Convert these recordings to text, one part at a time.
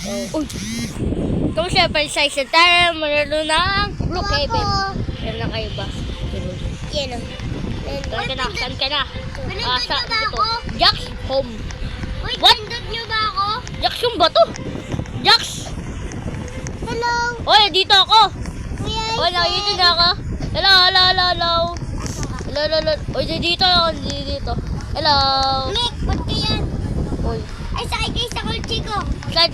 Uy! Kung siyempre sa isa tayo, manalo ng Blue Haven. Yan lang kayo ba? Yan o. Saan ka na? Saan ka na? Pinindot nyo ba ako? Jack's home. Uy, What? pinindot nyo ba ako? Jax yung ba to? Jax! Hello? Oy, dito ako! Kuya Oy, nakikita na ako. Hello, hello, hello, hello. Hello, hello, hello. Oy, dito ako, dito. Hello. Mick, ba't ka yan? Oy, Ay, sakay kayo sa kotse ko. saan?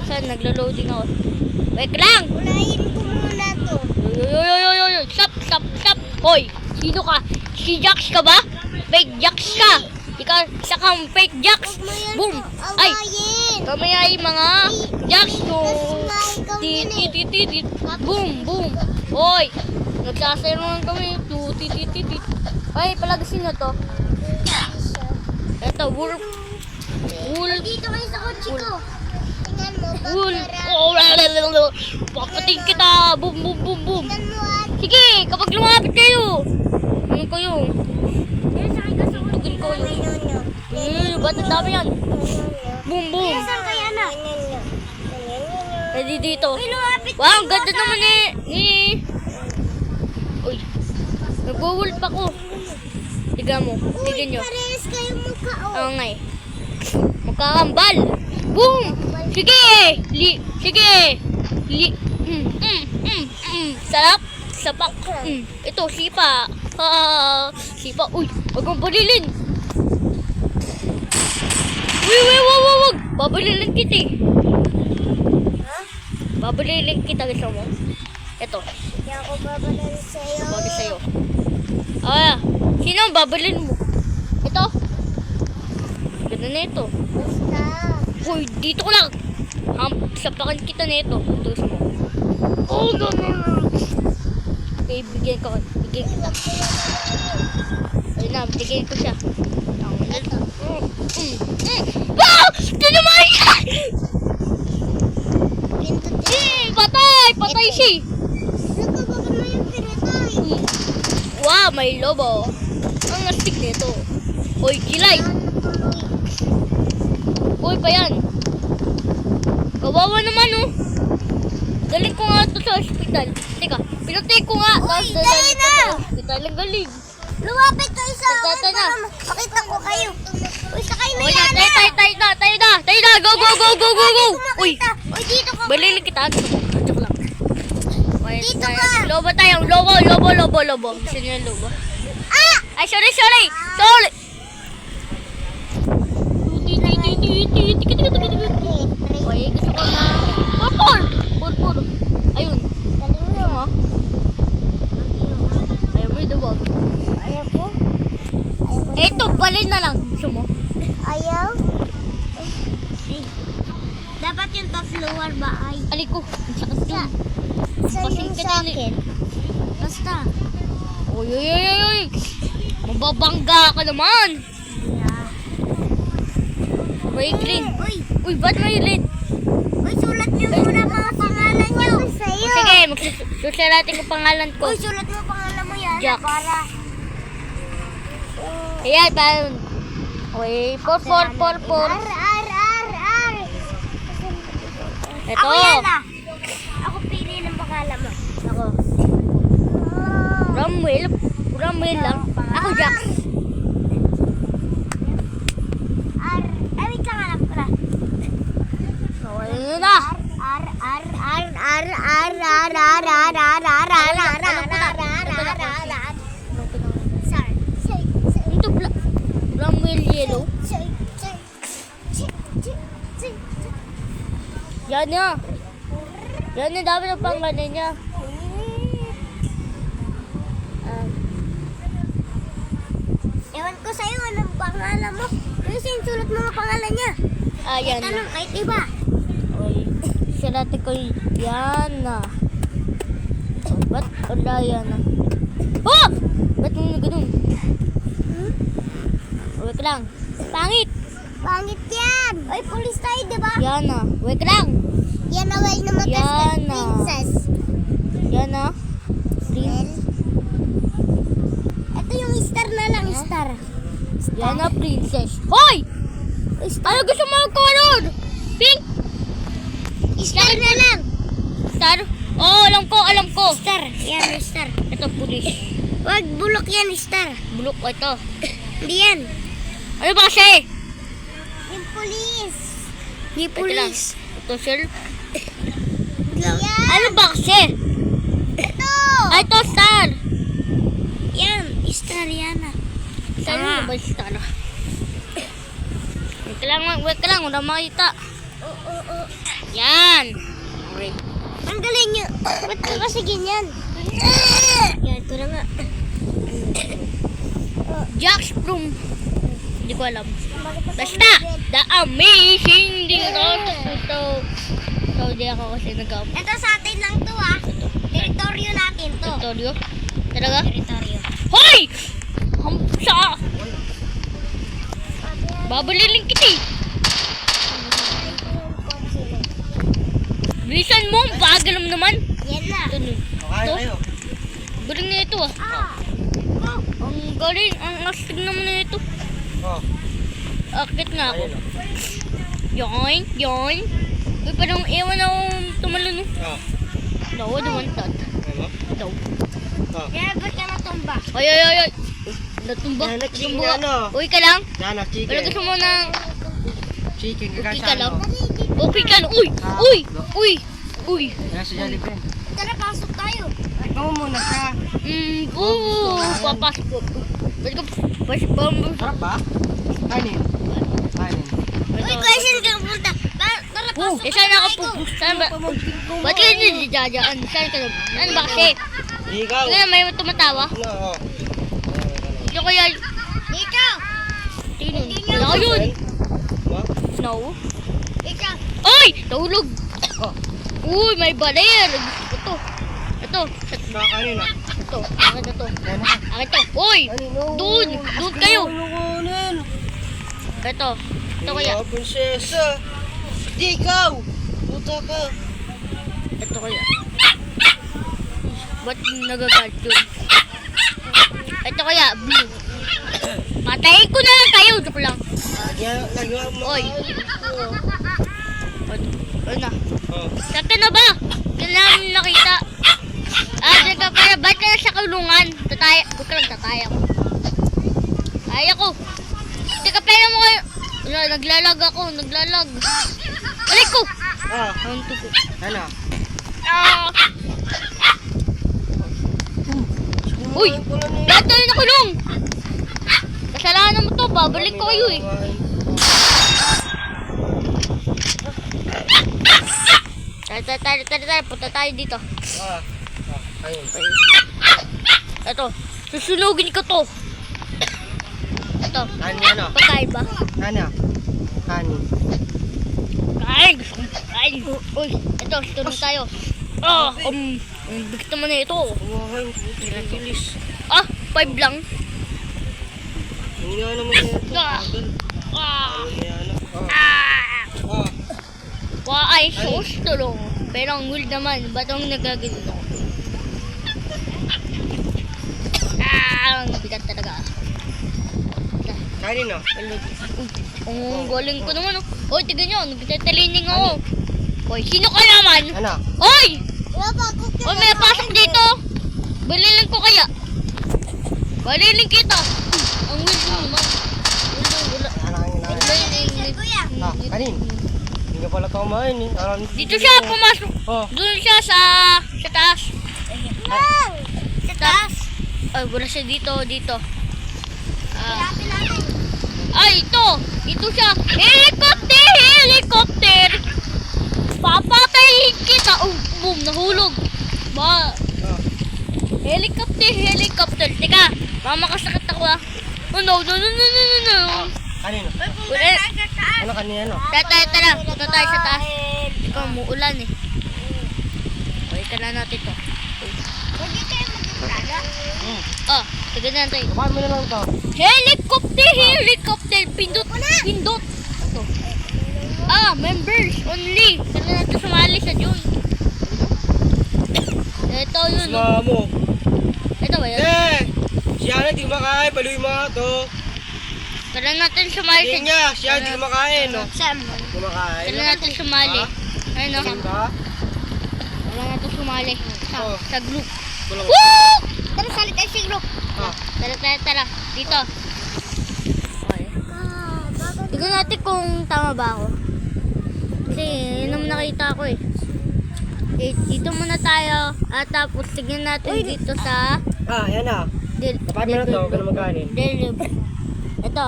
Saan? Naglo-loading ako. Wait lang! Unahin ko muna to. Yoy. Stop. Hoy, sino ka? Si Jax ka ba? Fake Jax ka. Ikaw, isa kang fake Jax. Huwag mo yan Boom. po Ay, awayin. kami ay mga Jax to. Ikaw yun eh. Titit. Boom. Hoy, nagsasayawan kami. Titit. Ay, palagasin na to. Ito, wolf. Dito kayo sa kotse ko. Tingnan mo, Wolf. bakara. Oh, papating kita. Boom. Tingnan mo at. Sige, kapag lumapit kayo. Ano kayo? Yan, sakay ka sa kotse Tugin ko ko. yun. Ba't ang dami yan? Boom. Kuya, saan kaya na? Ready dito. Uy, lumapit Wow, ang kayo ganda sa naman ni... Uy, nagwo-wolf ako. Tignan mo, tignan nyo. Parehas kayong mukha, oh. Oo nga eh. Magkakambal. Boom! Sige! Sarap. Sapak. Ito, sipa. Sipa. Uy, wag mong balilin. Wag. Babalilin kita eh. Babalilin kita gusto mo. Ito, Hindi ako babalari sa'yo. bagay sa'yo. Sino ang babalin mo? Ito. Ganda na ito. Basta. Uy, dito ko lang. Sapakan kita na ito. Tutos mo. Oh, no. Okay, bigyan kita. Ayun na, bigyan ko siya. Wow! Ito naman yan! Patay siya. Nagkababa na yung pinatay. Wow, may lobo. Ang astig nito. Hoy, kilay. Uy, pa yan. Kawawa naman, oh. Galing ko nga ito sa hospital. Teka, pinatay ko nga. Uy, Tapos dali na! hospital, ang galing. Lumapit kayo sa akin Tata na. para makita ko kayo. Uy, sakay na Uy, yan. tayo na. Go. Uy, Uy, dito ka. balilig kita. Joke lang. Uy, Dito tayo. ka. Lobo tayo. Lobo. Gusto niyo yung lobo? Ah! Ay, sorry. Uy, gusto ko na. Purple. Ayun. Ayun mo. Ayun mo yung dubog. Ayaw ko. Ito, balin na lang. Gusto mo? Ayaw? Dapat yung top floor ba ay? Ali ko. Sakit yun. Saan Pasing yung ka sa din eh. akin? Basta. Uy. Mababangga ka naman. Yeah. May green. Uy, Ba't may red? sulat niyo muna mga pangalan niyo. Sige, magsusulatin ko pangalan ko. Uy, sulat mo pangalan mo yan. Jack. Para. Ayan, parang... Uy, por. R. Ito. Ako yan ah. Ako pili ng pangalan mo. Ako. Ramwell lang. Ako, Jack. R. Wait lang alam ko na. Ayun na. Ito, Ramwell yellow. Yan na. Dami ng pangalan niya. Ewan ko sa'yo, anong pangalan mo? Kasi yung sulat mo ang pangalan niya. Yan na. Tanong kahit iba. Uy, sulati ko yan na. Ba't wala yan na? Oh! Ba't mo ganun? Wait lang. Pangit! Pangit yan. Ay, pulis tayo, di ba? Yan na. Wait lang. Yan na, well, namatas ka, Yana. princess. Yan na. Well, ito yung star na lang, star. Yan na, princess. Hoy! Ano gusto mo ko nun? Pink? ko. Star. Yan, star. Ito, pulis. Wag, bulok yan, star. Bulok ko ito. Hindi yan. Ano ba kasi? Yung pulis. Hindi Ito lang. pulis. Ito, sir. Yan. Ano ba kasi? Ito. Ay, ito, star. Yan, star yan ah. Saan mo ba yung star? Wait ka lang, wala makita. Yan. Okay. Ang galing nyo. Ba't ka kasi ganyan? Yan, ito na nga. Jack's Broom. Hindi ko alam. Basta, the amazing ito. So, hindi ako kasi nag-up. Ito sa atin lang to ah. Teritoryo natin to. Teritoryo? Talaga? Teritoryo. Hoy! Sa... Babaliling kita eh. Bilisan mo, bagal mo naman. Yan na. Ito nun. Okay, Ito? kayo. Galing na ito ah. Ang galing, ang astig naman na ito. Oh, Akit nga ako. ayun. Yoink, yoink. Uy, parang ewan ako tumalun. Oh, Daw, dumantad. ano? Daw. Oh. Yan, ba't ka natumba? Ay. Natumba. Yan, chicken Natumba. ano? Uy ka lang. Yan, Wala chicken. gusto mo ng... Chicken, Okay kagasa ka lang. ano? Okay ka lang. Uy. Yan si Jollibee. Tara, pasok tayo. Ikaw mo muna siya. Papasok ko. Ba't ka pasok ba? Sarap ba? Kanin. Kanin. Uy, question ka punta. Tara, pasok Saan ako pupunta? Saan ba? Ba't ka hindi dadaan? Saan ka? Ano ba kasi? Ikaw. Tingnan, may tumatawa. Ano, oh. Yung kaya... Ikaw. Tingnan. Wala ko yun. What? No. Ikaw. Ay! Nahulog! Oh, Uy, may baler! Ito. kakanin ah. Ito. Akin na to. Yan na. Akin to. Uy! Doon kayo! Kunin. Ito. Ito kaya. Mga prinsesa. Di ikaw. Puta ka. Ito kaya. Ba't nagagalit yun? Ito kaya. Blue. Patayin ko na lang kayo. Joke lang. Nagawa mo. Oy. Ano na? Oh. Saan na ba? Kailangan nyo nakita. Teka, para ba't ka na sa kulungan? Tataya. Huwag ka lang tataya ko. Taya ko. Teka, pera mo kayo. Wala, naglalag ako. Balik ko. Ah, Ang tuko. ano? Ah! Uy! Lahat tayo nakulong! Kasalanan mo to. Babalik ko kayo eh. Tara. Punta tayo dito. Ah, ayun. Ito. Susunugin ko to. Ito. Kanin ano? Pagkain ba? Ano? Kanin. Kain! Gusto kong kain. Uy, ito. Susunod tayo. Bigit naman na ito. Kumain. Kilis. 5 lang. Hindi nga naman ito. Ah. Ano yan? Ah! Ah. Ay, sauce tulong. Pero ang weird naman, ba't ang nagagano? Ang bigat talaga. Kanin no? Ang galing ko naman. Hoy, tignan nyo, nagtatalaining ako. Hoy, sino ka naman? Ano? Hoy! Wapagod ka. Hoy, may pasok dito. Baliling ko kaya. Baliling kita. Ang weird mo naman. Wala. Ah, kanin. Hindi ka pala kumain eh. Dito siya pumasok. Oh. Doon siya sa taas. Sa taas. Ay, wala siya dito. Hanapin natin. Ay, ito. Ito siya. Helicopter. Papatayin kita. Oh, boom, nahulog. Ah. Helicopter. Teka, mamakasakit ako ah. Oh, no. Kanin. Wala. Ano kanin ano? Tara. Punta tayo sa taas. Ikaw, muulan eh. Okay, ka na natin to. Pwede kayo magkakala. Tignan natin. Kapain mo na lang ito. Helicopter. Pindot. Ito. Members only. Kailan natin sumali sa June. Ito yun. Gusto mo. Ito ba yan? Siya na di makain. Paluin mo nga to. Kailan natin sumali sa Hindi nga. Siya di makain. No? Sam. Di makain. Kailan natin sumali. Ayun o. Kain ba? Wala na ito sumali. Oh. Sa group. Walang... Woo! Tara, salit tayo sa group. Ah. Tara. Dito. Okay. Tignan natin kung tama ba ako. Kasi yun ang nakita ko eh. Dito muna tayo. At tapos tignan natin dito sa... Yan na. Kapag mo na to, huwag ka na magkanin. Deliver. Ito.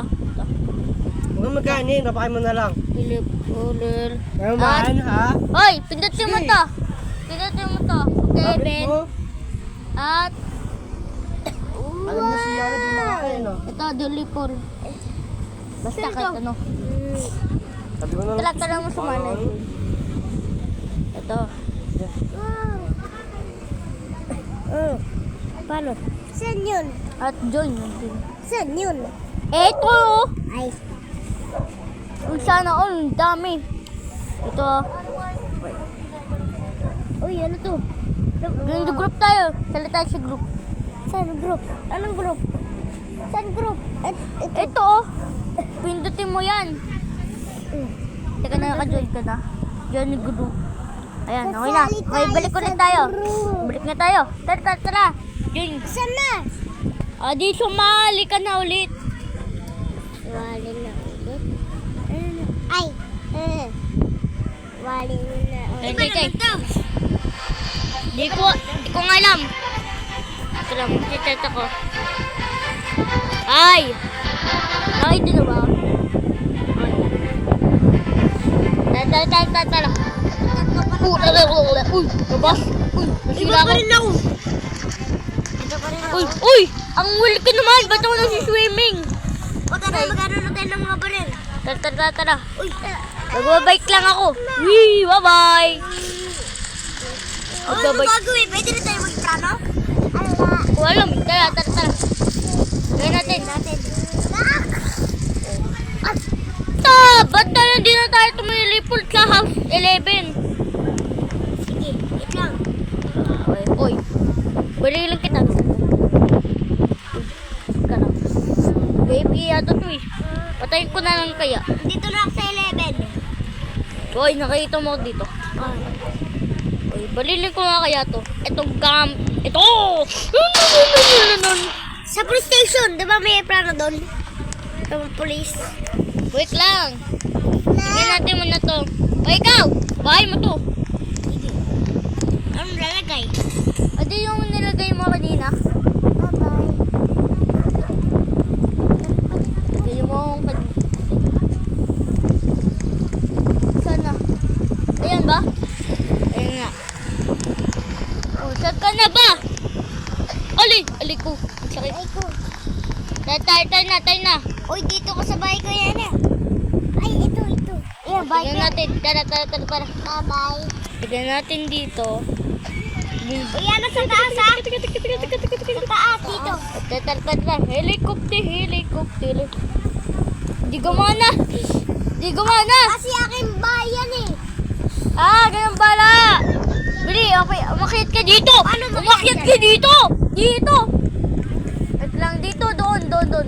Huwag ka magkanin, kapakain mo na lang. Deliver. Ano ba, ha? Hoy! Pindutin mo to. Pindutin mo to. Kapit Kevin. mo. At... Alam mo siya, di makakain, no? Ito, deliver. Basta kahit ano. Sabi ko na Tala mo sumali. Ito. Paano? Saan yun? At join natin. Saan yun? Ito oh! Ay. Kung sana all, dami. Ito. Uy, ano to? Ganito group tayo. Sali tayo sa group. Saan group? Anong group? Saan group? Ito oh. Pindutin mo yan. Teka na, naka-join ka na. Join yung group. Ayan, okay na. Okay, balik ulit tayo. Balik na tayo. Tara. Join. Saan na? Di sumali ka na ulit. Wali na ulit. Ay. Wali na ulit. Okay. Di ko nga alam. Ito lang, magsiset ako. Ay! Nakita na ba? Tara. Uy, nabas. Uy, nasila ako. Uy, ang huli ka naman. Ba't ako nasi-swimming? Magkano na tayo ng mga baril? Tara. Uy, Magbabike lang ako. Wee, bye-bye. ano gagawin? Pwede na tayo magplano? Alam, tara. Gawin natin. Ba't tayo hindi na tayo tumilipol sa house 11? Sige, wait lang. Oy. Balik lang kita. Karang. Baby, ato to eh. Patayin ko na lang kaya. Dito na ako sa 11. Oy, nakita mo ako dito. Oy, balilin ko nga kaya to. Itong Ito! Sa police station, di ba may plano doon? Sa police. Wait lang. Tingnan natin muna to. O ikaw, bahay mo to. Anong lalagay? Adi yung nilagay mo kanina. Bye-bye. Lagay mo akong sana. Ayan ba? Ayan nga. O, saan ka na ba? Ali ko. Ang sakit. Ay ko. Tayo na. Uy, dito ko sa bahay ko yan eh. Ay, ito. Ayan, bahay ko. Tignan natin. Tara. Bye-bye. Tignan natin dito. Uy, ano sa taas ha? Sa taas, dito. Tara. Helicopter. Di gumana. Kasi aking bahay yan eh. Ganun pala. Bili, okay. Umakyat ka dito. Paano Umakyat ka dito. Dito. At lang dito. Doon.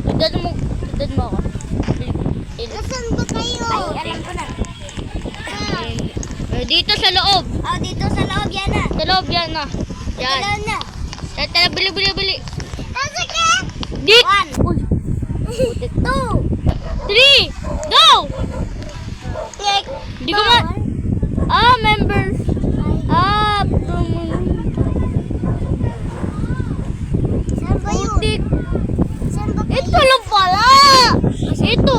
Tignan mo ako. Nasaan ba kayo? Ay, alam ko na. Dito sa loob. Dito sa loob yan na. Sa loob yan na. Yan. Dalaw na. Tara, bili. Sige. Dito. 1. 2. 3. Go! Click. Di ko ma... members. Saan ba yun? Putik. Saan ba kayo? Ito lang pala. Ito.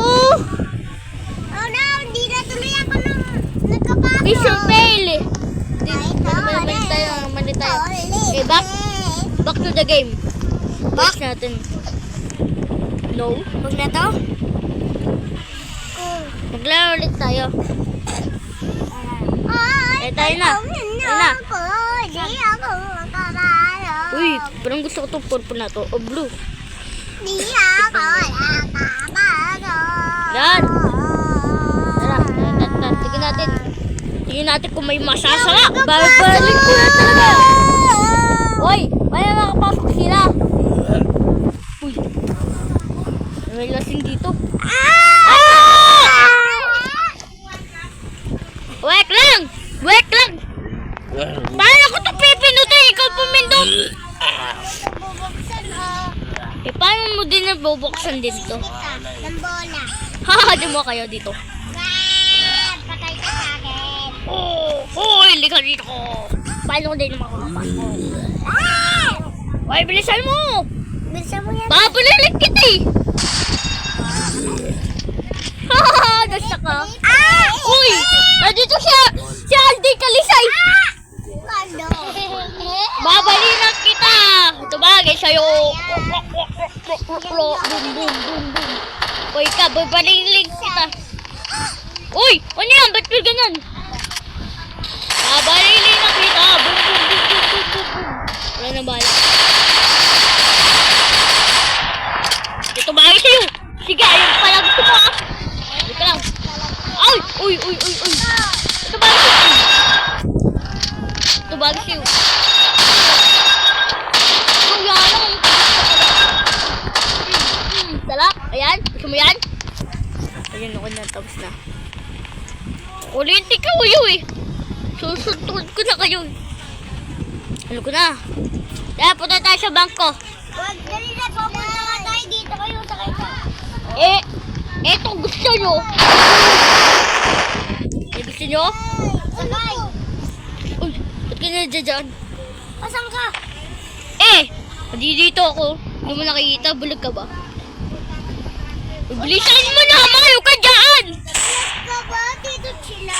Oh no, hindi na tuloy ako nung nagkapasok. Mission fail eh. Ay, Mali tayo. Okay, back to the game. Back natin. No. Huwag na to? Maglaro ulit tayo. Tayo na. Di ako makararo. Uy, parang gusto ko itong purple na to. O blue. Di ako nakakabago. Yan. Tara. Tingnan natin kung may masasara. Babalik ko na talaga. Uy, may makapasok sila. Uy. May lasing dito. Wait lang. Paano ko ito pipindutin? Ikaw pumindot. Bubuksan Eh, paano mo din nabubuksan dito? ng bola. Haha, di mo kayo dito. Patay ka sa akin. Oh, hindi ka dito. Paano ko din makakapasok? Ay, bilisan mo. Bilisan mo yan. Babulilit kita eh. Haha, nasa ka. Uy, nandito siya. Si Aldi Kalisay. Ano? Babalinan kita. Ito bagay sa'yo. Boom, boom, boom, boom. Uy ka, babaliling kita. Uy, ano yan? Ba't ka ganyan? Babaliling na kita. Boom, boom, boom, boom, boom, boom, boom. Wala na bala. Ito bagay sa'yo. Sige, ayun pala gusto mo ah. Dito lang. Ay! Uy, uy, uy, uy. Ito bagay sa'yo. Ito bagay sa'yo. Ang yan. Salak. Ayan. Gusto mo yan? Ayan ako na. Tapos na. Ulitin ka kayo eh. Susunod ko na kayo. Ano ko na? Kaya punta tayo sa bangko. Wag, dali na. Pupunta nga tayo dito kayo sa kayo. Eh, eto gusto nyo. Eh, gusto nyo? Sakay. Uy, ba't ka nandiyan? Asan ka? Eh, hindi dito ako. Hindi mo nakikita, bulag ka ba? Bilisan mo na, mayo ka dyan! Ka ba? Dito sila?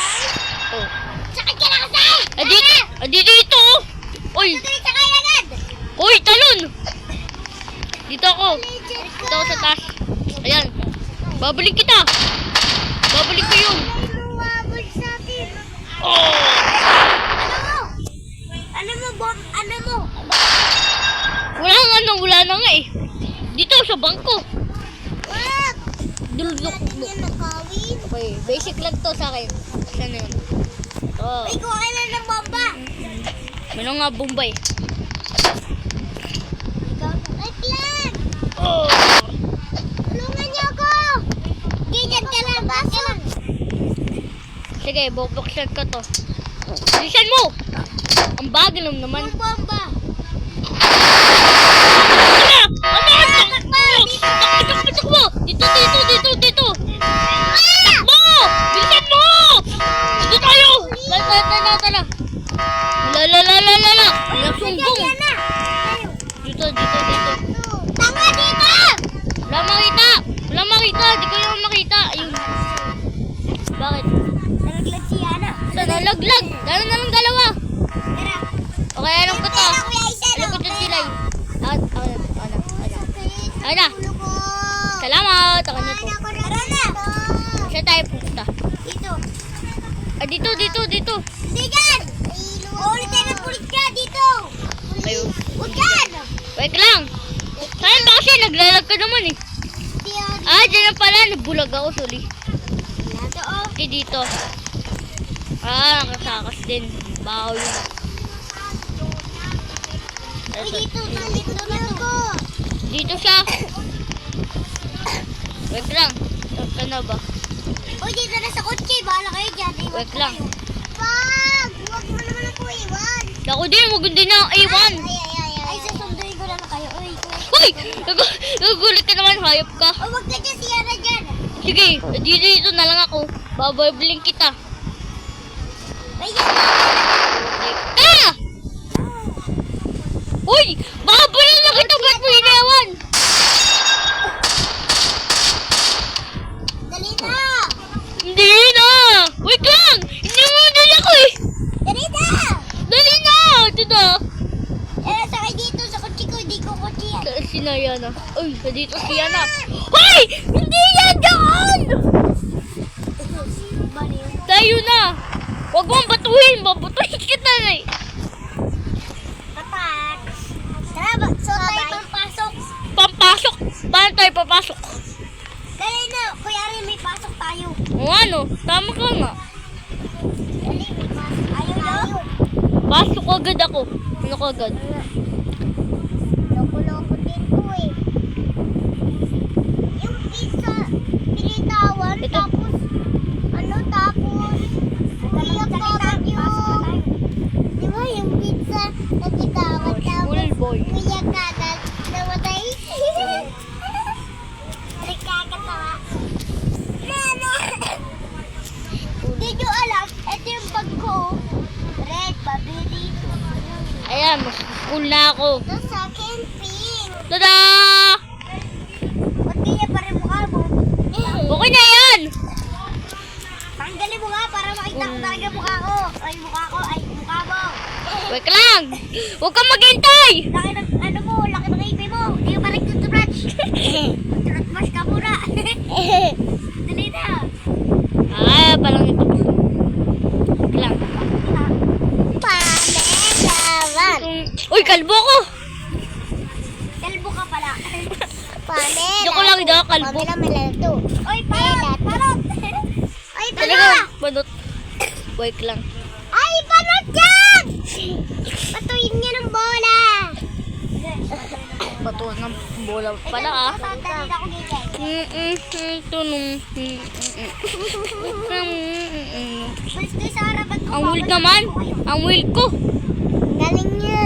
Oh. Sakay ka na kasi! Adi dito! Uy! Sakay, sakay agad! Uy, talon! Dito ako. Dito ako sa taas. Ayan. Babalik kita. Babalik ko yun. Lumabot sa atin. Oh! Ano mo, bomb? Ano mo? Wala na nga eh. Dito sa bangko. Wag! Duludok. Yan nakawin. Okay, basic lang to sa akin. Saan na yun? Oh. Ay, kuha ka na ng bomba. Ano nga Bombay? Wait lang! Oh! Tulungan niyo ako! Ganyan ka lang, baso. Sige, bubuksan ko to. Bilisan mo! Ang bagal naman. Yung bomba. Takbo! Dito! Takbo! Bilisan mo! Dito tayo! Tala! Lala! Nasumbong! Yan na. Dito! Tanga dito! Wala makita! Di ko yung makita! Ayun. Bakit? Nalaglag si Yana. Nalaglag! Dala na lang dalawa! Tara. Okay, alam ko to. Pera, Kuya Isa, Alam ko no? to sila eh. Ayun na. Ulo ko. Salamat! Ako na to. Tara na. Saan tayo pupunta? Dito. Ah, dito! Hindi dyan. Ulit tayo ng pulit ka dito. Ayun. Huwag dyan. Wait lang! Saan ba kasi? Naglalag ka naman eh. Ah, dyan na pala. Nabulag ako, sorry. Dito, oh. Okay, dito. Ah, nakasakas din. Baho yun. Uy, dito. Nandito na ako. Dito siya. Wait lang. Saan na ba? Uy, dito na sa kotse. Bahala kayo dyan. Iwan Wait ko lang. kayo. Wag! Huwag mo naman ako iwan. Ako din, wag din na iwan. Ay, susunduin ko na kayo. Uy, Uy! Nagugulit ka naman, hayop ka. oh, wag ka dyan, si Yana dyan. Sige, dito na lang ako. Bababiling kita. Ay, yan. Ah! Uy! Babalik na kita, ba't mo hinayawan? Dali na. Hindi na! Wait lang! Hindi mo dali ako eh! Dali na. Dali na! Ito na! Sakay dito sa kotse ko. Hindi ko kotse yan. Si Yana. Uy, dito si Yana. Hoy! Hindi yan dyan! Tayo na! Huwag mong batuhin! Babatuhin kita na eh! Tatak. Tara, so tayo pampasok. Pampasok! Paano tayo papasok? Dali na. Kuya Ari, may pasok tayo. O ano? Tama ka nga. Dali, may pasok. Ayaw. Pasok agad ako. Ano ka agad? Loko-loko din ko eh. Yung pizza, pinitawan, Ito. tapos, tapos, umiyak ka, tapos, di mo bag ko. Red, paborito. Ayan, mas cool na ako. Ito sa akin, pink. Tada! Ba't ganyan pa rin mukha mo? Okay na yan! Tanggalin mo nga para makita ko talaga mukha ko. Ay, mukha ko. Ay, mukha mo. Wait ka lang! Huwag kang maghintay! Laki ng, ano mo, laki ng ipin mo. Hindi ka pa rin tutubratch. Tutubratch ka muna. Dali na. Ah, palang ito. Wait lang. Pamelawan. Uy, kalbo ko! Kalbo ka pala. Pamela. Joke lang, hindi ako kalbo. Pamela Melito. Oy, parot! Parot! Ay, Talaga, dalawa! banot. Wait lang. Ay, parot yan! Patuyin niya ng bola. Bato ng bola pala ah. Tatanggalin ako ganyan. Ito nung... Balis kayo sa harapan ko. Ang wild naman. Ang wild ko. Galing niya.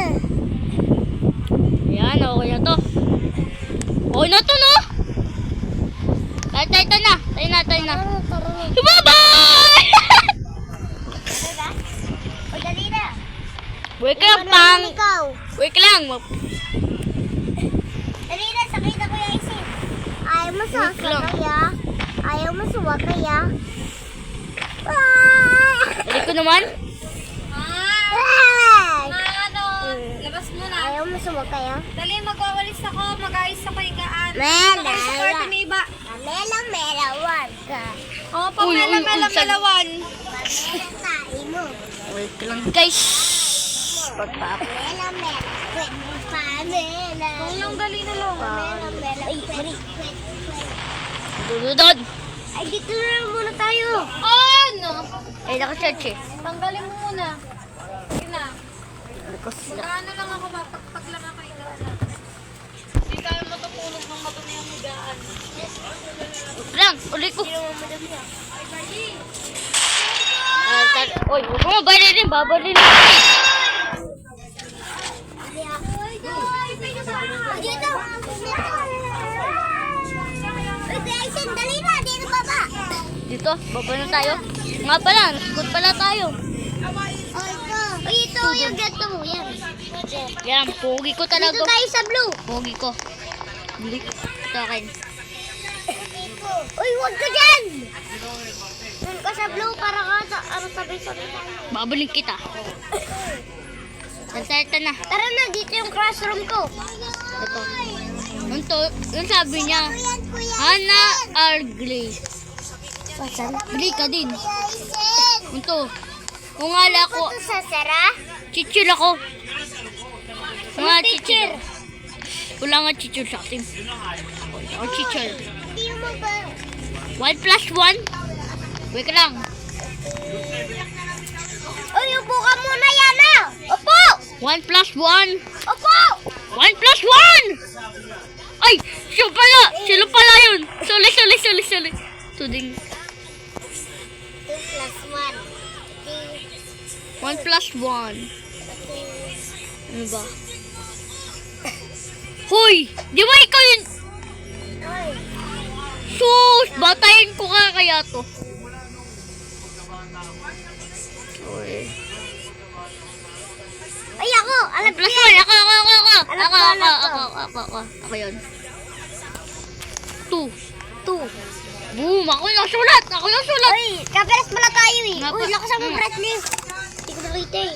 Ayan, okay na to. Okay na to, no? Tayo na. Tayo na. Bye-bye! O, dali na. Wait ka lang, pang... Ikaw. Wait ka lang. Dali na, sakay na Kuya Isin. Ayaw mo Wait lang. sasakay ah. Ayaw mo suwakay ah. Dali ko naman. Labas mo na. Ayaw mo suwakay ah. Dali, magwawalis ako. Mag-ayos ako higaan. Mela. Mag-ayos sa kwarto ni Iba. Mela, wag ka. Oo, pamela-mela-melawan. Mela tayo mo. Wait ka lang, guys. Pagpap. Mela. Pamela. Tulong, dali na lang. Mela. Ay, mali. Dudod. Ay, dito na lang muna tayo. Ano? Ay, naka-charge eh. Tanggalin mo muna. Sige na. Likos na. Ano lang ako, mapagpag lang ako higaan. Hindi tayo matutulog ng matuna yung higaan. Wait lang, ulit ko. Uy, huwag mo babalin. Babalin. Dito. Uy, Kuya Isin, dali na. Dito baba. Dito, baba na tayo. Nga pala, nasugot pala tayo. Uy, ito yung gato mo. Yan. Yan, pogi ko talaga. Dito tayo sa blue. Pogi ko. Bili ko. Ito akin. Uy, huwag ka dyan. Doon ka sa blue para ka sa sabi-sabi tayo. Babalik kita. Ito na. Tara na, dito yung classroom ko. Ito. Yung sabi niya, Hana Argley. Bili ka din. Ito. Kung nga ako, Ito sa Sara. chichir ako. Mga chichir. Wala nga chichir sa atin. O chichir. Hindi mo ba? 1 plus 1. Wait ka lang. Uy, upo ka muna, Yana. Upo. 1 plus 1. Upo. 1 plus 1! Ay! Siya pala! Sila pala yun! Suli! Tuding. 2 plus 1. 1 plus 1. Ano ba? Hoy! Di ba ikaw yun? Sus! Batayin ko ka kaya to. Uy. Ay, ako. Alam Plus ko 1! yan. Ako yun. 2. 2. Boom! Ako yung sulat! Uy, kapelas pala tayo eh. Nga Uy, pa. lakas ang breath niya. Hindi ko nakita eh.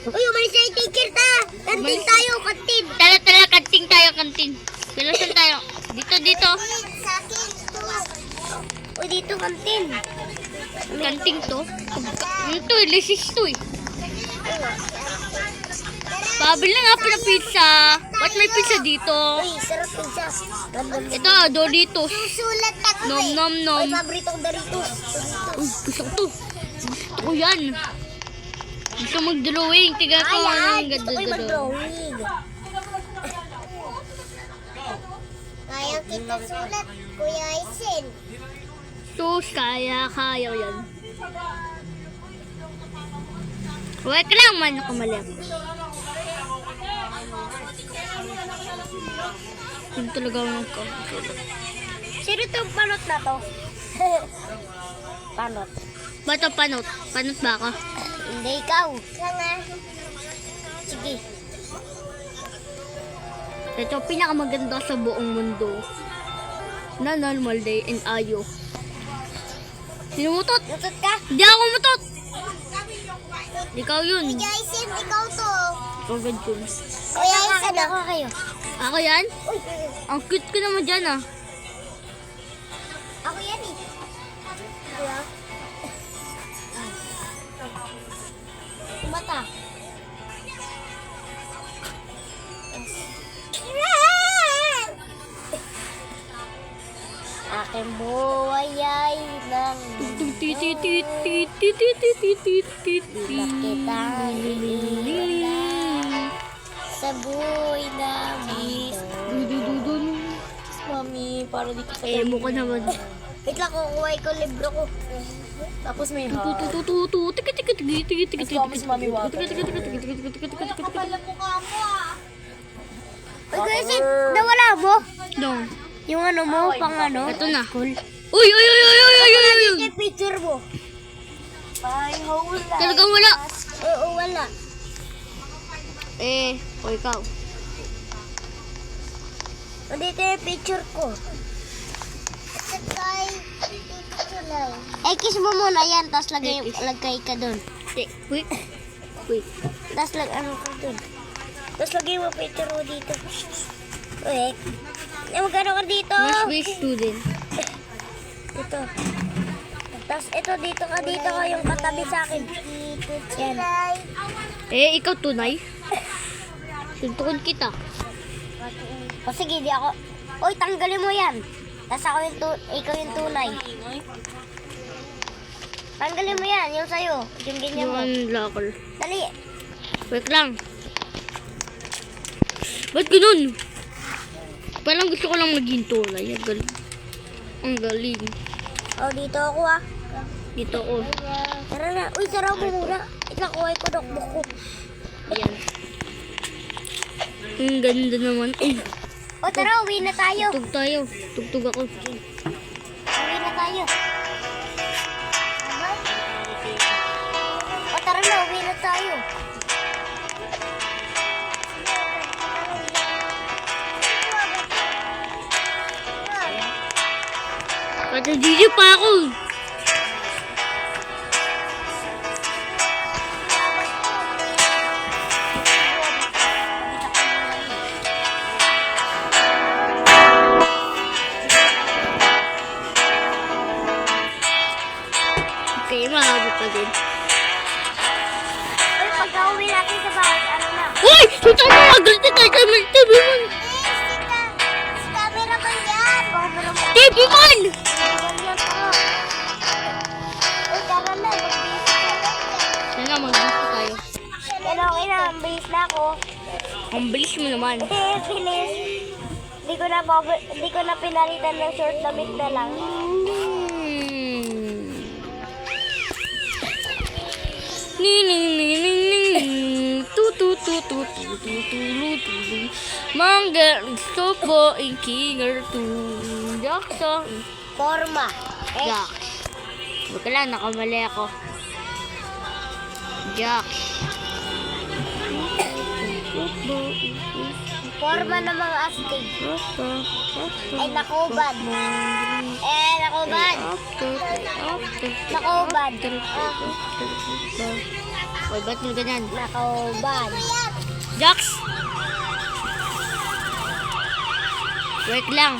Uy, umalis na yung teacher ta. Kantin tayo, kantin. Tala, kanting tayo, kanting. Pilasan tayo. Dito. Sa akin, 2. Uy, dito kantin. Kanting to. Ito, lisis to eh. Pabili nga pa ng pizza. Ba't may pizza dito? Uy, sarap pizza. Ito, Doritos. Susulat ako Nom, eh. nom, nom. Uy, paborito kong Doritos. Uy, gusto ko to. Gusto ko yan. Gusto mag-drawing. Tingnan ko Ayan, ang gusto ko'y ganda-ganda. mag-drawing. Kaya kita sulat, Kuya Isin. Sus, kaya yan. Wait ka lang man ako mali ako. Yung talaga ako nagkakasulat. Sino itong panot na to? Panot. Bato panot. Panot ba ako? Hindi ikaw. Sige. Ito pinakamaganda sa buong mundo. Na normal day and ayo. Sino mutot? Lutot ka. Hindi ako mutot! Ikaw yun. Kuya Isim, ikaw to. Ikaw yun. Kuya Isim, ako kayo. Ako yan? Uy, Ang cute ko naman dyan ah. ako yan eh. Kuya. Mata. Aking buhay ay nang sa buhay namin. Mami, para dito sa Eh, mukha naman. Wait lang, kukuha ko libro ko. Tapos may ha. Uy, kasi nawala mo? No. Yung ano mo, pang ano? Ito na. Uy, uy, uy, uy, uy, uy, uy, uy. Yung picture mo. Ay, wala. Talagang wala. Oo, wala. Eh, o ikaw. Dito yung picture ko. Eh, kiss mo muna yan, tapos lagay ka dun. Wait. Wait. Tapos ano ka dun. Tapos lagay mo picture mo dito. Wait. Magkano ka dito? Wish student. Ito. Tapos ito, dito ka yung katabi sa akin. Yan. Eh, ikaw tunay. Tuntukon kita. O sige, di ako. Uy, tanggalin mo yan. Tapos ako ikaw yung tunay. Tanggalin mo yan, yung sa'yo. Yung ganyan Yung mo. unlocker. Dali. Wait lang. Ba't ganun? Parang gusto ko lang maging tunay. Ang galing. Ang galing. O, dito ako ah. Dito ko. Tara na. Uy, sarap mo muna. Ikakuhay ko notebook ko. Ayan. Ang ganda naman. Uy, O, tara, uwi na tayo. tugtog tayo. Tugtog ako. Uwi na tayo. O, tara na, uwi na tayo. Pati dito pa ako. Okay, mahabot pa din. Uy, pagka-uwi natin sa bahay, ano na? Uy! Ito na! Galit tayo sa TV man! Camera man yan. Camera man. TV man! Ganyan pa. Uy, tara na. Sana mag-gusto tayo. Pero okay na, ang bilis na ako. Ang bilis mo naman. Bilis. Di ko na pinalitan ng short damit na lang. Mangga gusto po ikinger to Jackson. Forma. Jack. Huwag ka lang, nakamali ako. Jack. Forma ng mga astig. Ay, nakubad. Nakubad. Nakubad. Uy, ba't mo ganyan? Nakubad. Jax! Wait lang.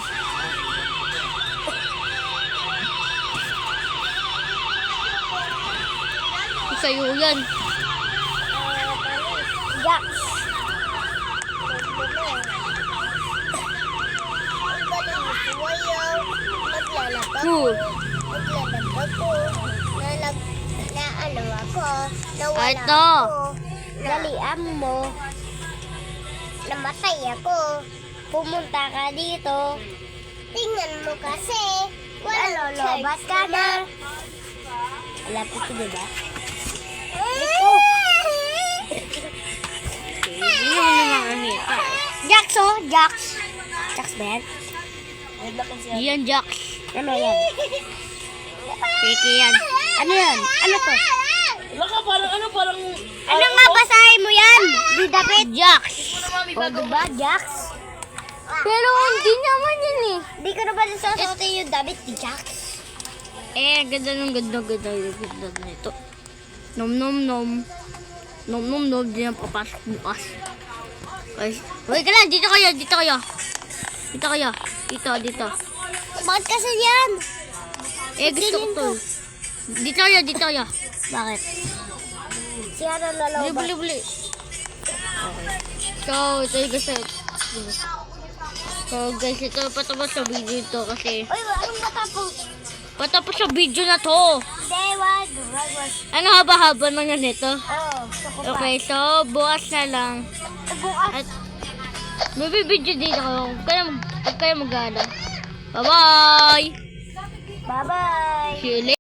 Sa'yo yan. Jax. Cool. Ito. Dalian mo. Namatay ako. Pumunta ka dito. Tingnan mo kasi. Malolobat ka na. Lapit ko, diba? Hindi naman naman nakita. Jax, oh. Jax. Jax ba yan? Yan, Jax. Ano yan? Peke yan. Ano yan? Ano to? Wala ka, parang... Ano nga basahin mo yan? Di David? Jax. O, diba, Jax? Pero hindi naman yun eh. Di ko na ba nasasaotin yung David ni Jax? Ganda nito. Nom nom nom. Nom nom nom, di na papasok bukas. Guys, wait ka lang, dito kayo. Dito. Bakit kasi yan? Gusto ko to. Dito kayo. Bakit? Si ano lalaw ba? Bili. Okay. So, ito yung gusto. So, guys, ito patapos sa video ito kasi Uy, anong matapos? patapos sa video na to. Hindi, wag. Ano haba-haba na nga nito? Oh, gusto ko pa. Okay, so bukas na lang. Bukas. At may video dito kayo. Huwag kayo mag-ano. Bye-bye! Bye-bye. See you later.